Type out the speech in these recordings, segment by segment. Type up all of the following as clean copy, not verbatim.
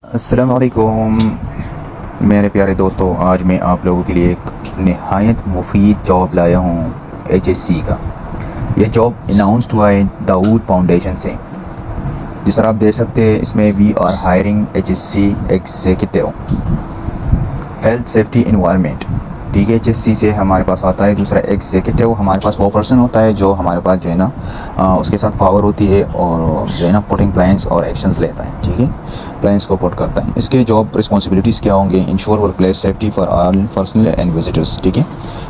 अस्सलाम वालेकुम मेरे प्यारे दोस्तों, आज मैं आप लोगों के लिए एक नहायत मुफीद जॉब लाया हूँ एचएससी का। यह जॉब अनाउंस्ड हुआ है दाऊद फाउंडेशन से। जिस तरह आप देख सकते हैं, इसमें we are hiring HSC executive health safety environment. ठीक है, एचएससी से हमारे पास आता है। दूसरा एग्जीक्यूटिव हमारे पास वो पर्सन होता है जो हमारे पास जो है ना उसके साथ पावर होती है और जो है ना पुटिंग प्लान्स और एक्शंस लेता है। ठीक है, प्लान्स को पुट करता है। इसके जॉब रिस्पॉन्सिबिलिटीज़ क्या होंगे? Ensure work place safety for all personal and visitors. ठीक है,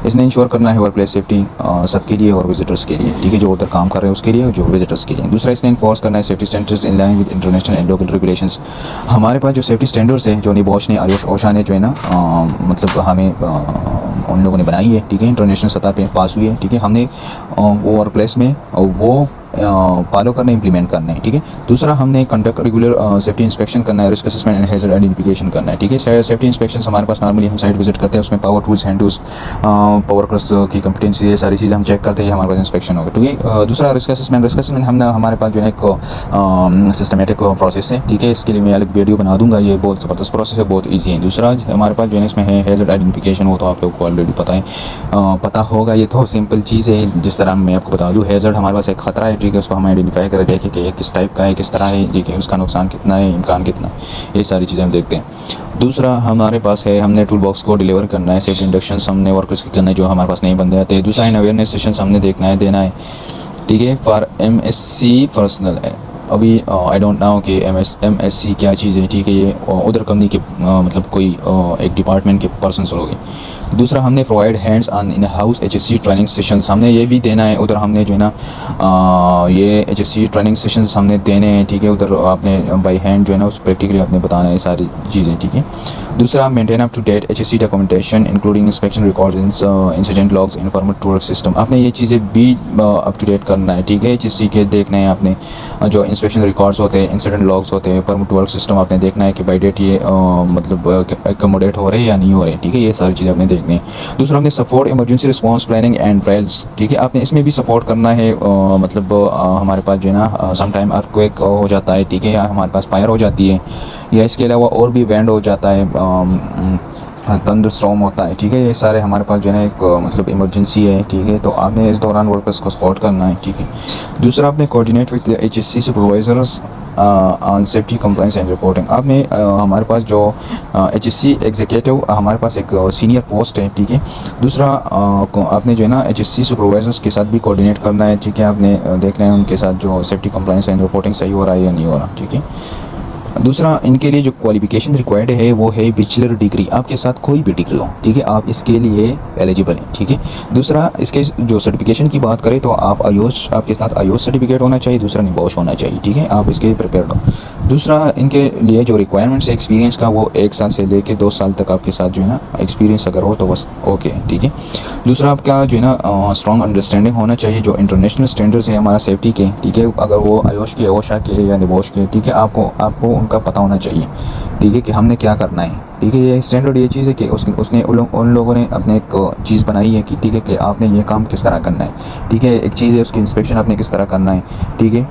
इसने इंश्योर करना है वर्क प्लेस सेफ्टी सबके लिए और विजिटर्स के लिए। ठीक है, जो उधर काम कर रहे हैं उसके लिए और जो विजिटर्स के लिए। दूसरा, इसने इन्फोर्स करना है safety standards in line with international and local regulations. हमारे पास जो सेफ्टी स्टैंडर्ड्स है, जो निबॉश ने आयुष ओशा ने जो है ना मतलब हमें उन लोगों ने बनाई है। ठीक है, इंटरनेशनल सतह पे पास हुई है। ठीक है, हमने वो वर्क प्लेस में वो फॉलो करना, इंप्लीमेंट करना है। ठीक है, दूसरा, हमने कंडक्ट रेगुलर सेफ्टी इंस्पेक्शन करना है, risk assessment and hazard identification करना है। ठीक है, सेफ्टी इंस्पेक्शन हमारे पास नॉर्मली हम साइट विजिट करते हैं, उसमें power tools, hand tools, power workers की कंपिटेंसी, ये सारी चीज़ें हम चेक करते हैं, हमारे पास इंस्पेक्शन होगा। ठीक है, दूसरा रिस्क असेसमेंट हम हमारे पास जो है एक सिस्टमेटिक प्रोसेस है। ठीक है, इसके लिए मैं अलग वीडियो बना दूंगा। ये बहुत ज़बरदस्त प्रोसेस है, बहुत ईजी है। दूसरा हमारे पास जो है इसमें है हैजर्ड आइडेंटिफिकेशन। वो तो आप लोग को ऑलरेडी पता है, पता होगा। ये तो सिंपल चीज़ है। जिस तरह मैं आपको बता दूँ, हैजर्ड हमारे पास एक खतरा है। ठीक है, उसको हम आइडेंटिफाई कर देखें कि ये किस टाइप का है, किस तरह है, ठीक है, उसका नुकसान कितना है, इम्कान कितना है, ये सारी चीज़ें हम देखते हैं। दूसरा हमारे पास है, हमने टूल बॉक्स को डिलीवर करना है। सेफ्टी इंडक्शन हमने वर्कर्स की करना है जो हमारे पास नए बंदे आते हैं। दूसरा इन अवेयरनेस सेशन हमने देखना है, देना है। ठीक है, फॉर एमएससी पर्सनल। अभी आई डोंट नो कि एमएससी क्या चीज़ है। ठीक है, ये उधर कंपनी के मतलब कोई एक डिपार्टमेंट के पर्सनस लोग हैं। दूसरा, हमने provide hands on in house HSC training sessions हमने ये भी देना है। उधर हमने जो है ना ये एचएससी ट्रेनिंग सेशंस हमने देने हैं। ठीक है, उधर आपने बाई हैंड जो है ना उस प्रैक्टिकली आपने बताना है सारी चीज़ें। ठीक है, दूसरा, maintain up to date HSC documentation including inspection records, incident logs, informative tool system. आपने ये चीज़ें भी अप टू डेट करना है। ठीक है, एचएससी के देखना है आपने जो इंस्पेक्शन रिकॉर्ड्स होते हैं, इंसिडेंट लॉग्स होते हैं, परमिट वर्क सिस्टम आपने देखना है कि बाई डेट ये मतलब अकोमोडेट हो रहे हैं या नहीं हो रहे हैं। ठीक है, ये सारी चीज़ें आपने देखनी है। दूसरा, हमने support emergency response planning and drills. ठीक है, आपने इसमें भी सपोर्ट करना है। मतलब हमारे पास जो है ना सम टाइम अर्थक्वेक हो जाता है। ठीक है, या हमारे पास फायर हो जाती है, या इसके अलावा और भी वेंड हो जाता है, थंडर स्टॉर्म होता है। ठीक है, ये सारे हमारे पास जो है ना एक मतलब इमरजेंसी है। ठीक है, तो आपने इस दौरान वर्कर्स को सपोर्ट करना है। ठीक है, दूसरा, आपने coordinate with HSC supervisors on safety compliance and reporting. आपने हमारे पास जो एचएससी एग्जीक्यूटिव हमारे पास एक सीनियर पोस्ट है। ठीक है, दूसरा आपने जो है ना एचएससी सुपरवाइजर्स के साथ भी कोऑर्डिनेट करना है। ठीक है, आपने देखना है उनके साथ जो सेफ्टी कंप्लाइंस एंड रिपोर्टिंग सही हो रहा है या नहीं हो रहा। ठीक है, दूसरा, इनके लिए जो क्वालिफिकेशन रिक्वायर्ड है वो है बैचलर डिग्री। आपके साथ कोई भी डिग्री हो, ठीक है, आप इसके लिए एलिजिबल हैं। ठीक है, दूसरा, इसके जो सर्टिफिकेशन की बात करें तो आप आयुष, आपके साथ आयुष सर्टिफिकेट होना चाहिए। दूसरा, निबॉश होना चाहिए। ठीक है, आप इसके लिए प्रिपेयर्ड हो। दूसरा, इनके लिए जो रिक्वायरमेंट्स है एक्सपीरियंस का, वो 1 साल से लेकर 2 साल तक आपके साथ जो है ना एक्सपीरियंस अगर हो तो बस ओके। ठीक है, दूसरा, आपका जो है ना स्ट्रॉन्ग अंडरस्टैंडिंग होना चाहिए जो इंटरनेशनल स्टैंडर्ड्स है हमारा सेफ्टी के। ठीक है, अगर वो आयुष के, ओशा के या निबॉश के, ठीक है, आपको उनका पता होना चाहिए। ठीक है, कि हमने क्या करना है। ठीक है, ये स्टैंडर्ड ये चीज़ है कि उसने उन लोगों ने अपने एक चीज़ बनाई है कि ठीक है कि आपने ये काम किस तरह करना है। ठीक है, एक चीज़ है उसकी इंस्पेक्शन आपने किस तरह करना है। ठीक है,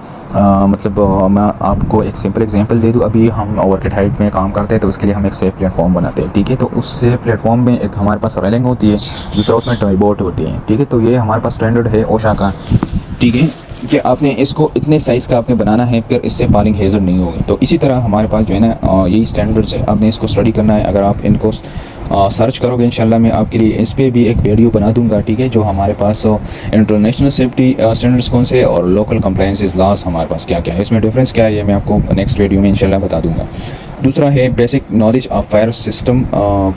मतलब मैं आपको एक सिंपल एग्जांपल दे दूं। अभी हम ओवरकेट हाइट में काम करते हैं तो उसके लिए हम एक सेफ प्लेटफॉर्म बनाते हैं। ठीक है, तो उस सेफ प्लेटफॉर्म में एक हमारे पास रेलिंग होती है, दूसरा उसमें टॉय बोट होती है। ठीक है, तो ये हमारे पास स्टैंडर्ड है ओशा का। ठीक है, कि आपने इसको इतने साइज़ का आपने बनाना है, फिर इससे फॉलिंग हेजर नहीं होगी। तो इसी तरह हमारे पास जो है ना यही स्टैंडर्ड्स है, आपने इसको स्टडी करना है। अगर आप इनको सर्च करोगे इंशाल्लाह मैं आपके लिए इस पर भी एक वीडियो बना दूंगा। ठीक है, जो हमारे पास इंटरनेशनल सेफ्टी स्टैंडर्ड्स कौन से और लोकल कंप्लायंसेस लॉस हमारे पास क्या क्या है, इसमें डिफरेंस क्या है, ये मैं आपको नेक्स्ट वीडियो में इंशाल्लाह बता दूंगा। दूसरा है basic knowledge of fire system,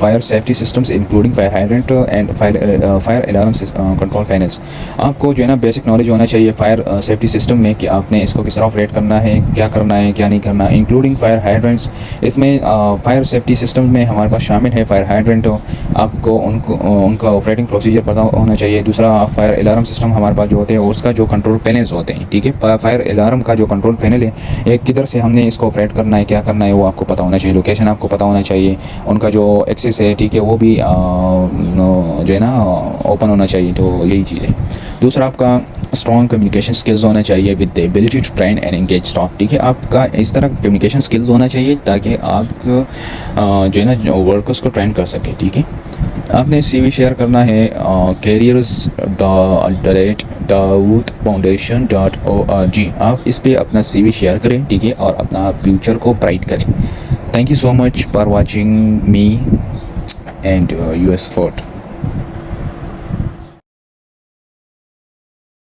fire safety systems including fire hydrant and fire alarm control panels. आपको जो है ना बेसिक नॉलेज होना चाहिए फायर सेफ्टी सिस्टम में कि आपने इसको किस तरह ऑपरेट करना है, क्या करना है, क्या नहीं करना, इंक्लूडिंग फायर हाइड्रेंट्स। इसमें फायर सेफ्टी सिस्टम में हमारे पास शामिल है फायर हाइड्रेंट, आपको उनका ऑपरेटिंग प्रोसीजर पता होना चाहिए। दूसरा, फायर अलार्म सिस्टम हमारे पास जो होते हैं उसका जो कंट्रोल पैनल्स होते हैं। ठीक है, फायर अलार्म का जो कंट्रोल पैनल है, एक किधर से हमने इसको ऑपरेट करना है, क्या करना है, वो आपको पता होना चाहिए। लोकेशन आपको पता होना चाहिए, उनका जो एक्सेस है, ठीक है, वो भी जो है ना ओपन होना चाहिए। तो यही चीज़ है। दूसरा, आपका स्ट्रॉन्ग कम्युनिकेशन स्किल्स होना चाहिए with the ability to train and engage staff. ठीक है, आपका इस तरह कम्युनिकेशन स्किल्स होना चाहिए ताकि आप जो है ना वर्कर्स को ट्रेन कर सके। ठीक है, आपने CV शेयर करना है careers.dawoodfoundation.org। आप इस पे अपना CV शेयर करें, ठीक है, और अपना फ्यूचर को ब्राइट करें। Thank you so much for watching me and your support.